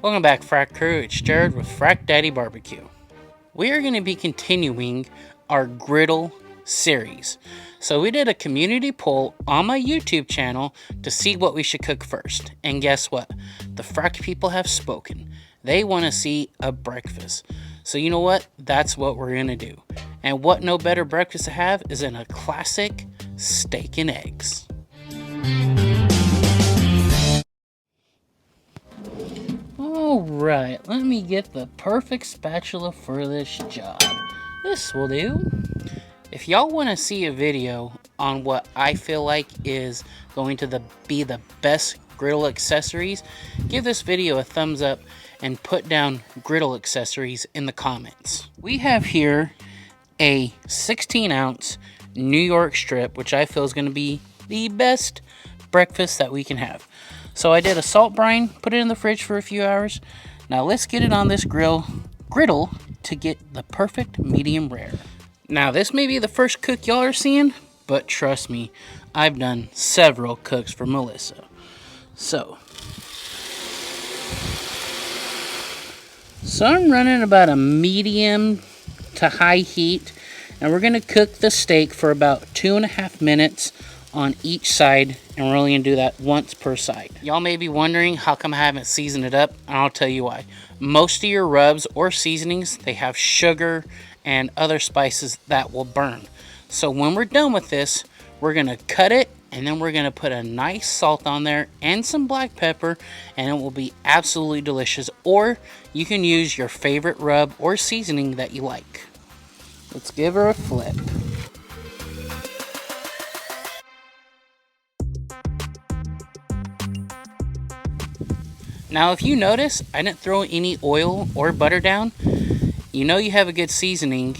Welcome back, Frac crew. It's Jared with Frac Daddy Barbecue. We are going to be continuing our griddle series. So we did a community poll on my YouTube channel to see what we should cook first. And guess what? The Frac people have spoken. They want to see a breakfast. So you know what? That's what we're going to do. And what no better breakfast to have is in a classic steak and eggs. Alright, let me get the perfect spatula for this job. This will do. If y'all want to see a video on what I feel like is going to be the best griddle accessories, give this video a thumbs up and put down griddle accessories in the comments. We have here a 16-ounce New York strip, which I feel is going to be the best breakfast that we can have. So I did a salt brine, put it in the fridge for a few hours. Now let's get it on this griddle to get the perfect medium rare. Now this may be the first cook y'all are seeing, but trust me, I've done several cooks for Melissa. So I'm running about a medium to high heat, and we're gonna cook the steak for about 2.5 minutes on each side, and we're only gonna do that once per side. Y'all may be wondering how come I haven't seasoned it up, and I'll tell you why. Most of your rubs or seasonings, they have sugar and other spices that will burn. So when we're done with this, we're gonna cut it, and then we're gonna put a nice salt on there and some black pepper, and it will be absolutely delicious. Or you can use your favorite rub or seasoning that you like. Let's give her a flip. Now if you notice, I didn't throw any oil or butter down. You know you have a good seasoning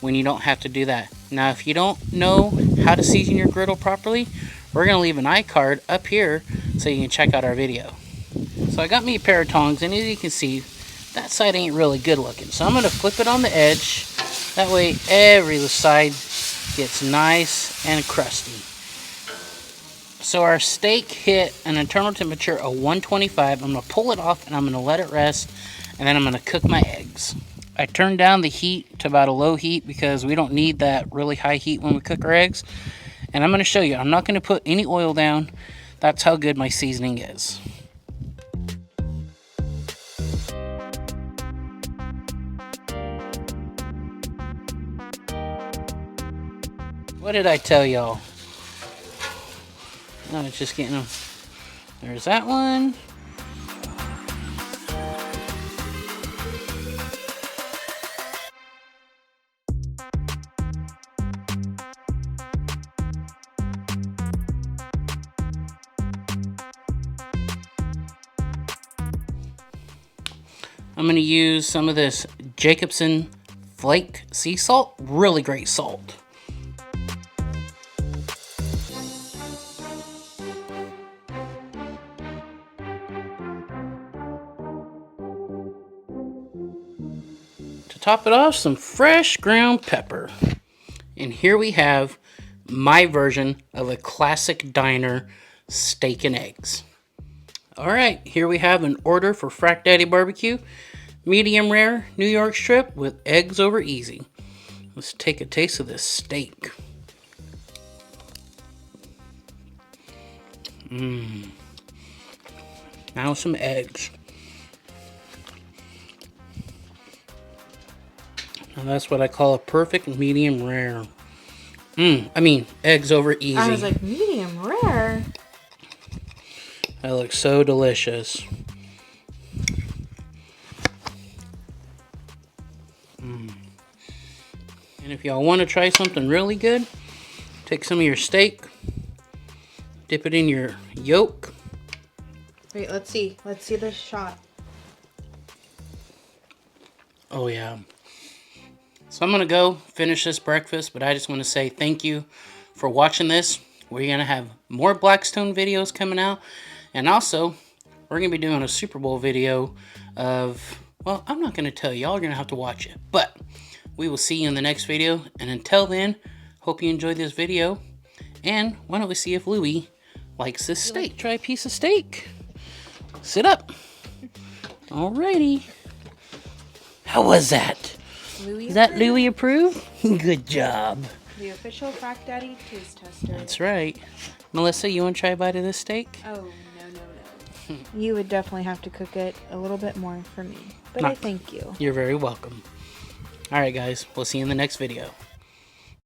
when you don't have to do that. Now if you don't know how to season your griddle properly, we're going to leave an iCard up here so you can check out our video. So I got me a pair of tongs, and as you can see, that side ain't really good looking. So I'm going to flip it on the edge. That way every side gets nice and crusty. So our steak hit an internal temperature of 125. I'm going to pull it off and I'm going to let it rest, and then I'm going to cook my eggs. I turned down the heat to about a low heat because we don't need that really high heat when we cook our eggs. And I'm going to show you, I'm not going to put any oil down. That's how good my seasoning is. What did I tell y'all? No, it's just getting them. There's that one. I'm going to use some of this Jacobsen flake sea salt. Really great salt. To top it off, some fresh ground pepper. And here we have my version of a classic diner steak and eggs. Alright, here we have an order for Frac Daddy Barbecue. Medium rare New York strip with eggs over easy. Let's take a taste of this steak. Now some eggs. And that's what I call a perfect medium rare. I mean, eggs over easy. I was like, medium rare? That looks so delicious. And if y'all want to try something really good, take some of your steak, dip it in your yolk. Wait, let's see. Let's see this shot. Oh yeah. So I'm going to go finish this breakfast, but I just want to say thank you for watching this. We're going to have more Blackstone videos coming out. And also, we're going to be doing a Super Bowl video of, well, I'm not going to tell you. Y'all are going to have to watch it. But we will see you in the next video. And until then, hope you enjoyed this video. And why don't we see if Louie likes this steak. Try a piece of steak. Sit up. Alrighty. How was that? Louis Is that approved. Louis approved? Good job. The official Frac Daddy taste tester. That's right. Melissa, you want to try a bite of this steak? Oh, no. You would definitely have to cook it a little bit more for me. But I thank you. You're very welcome. Alright guys, we'll see you in the next video.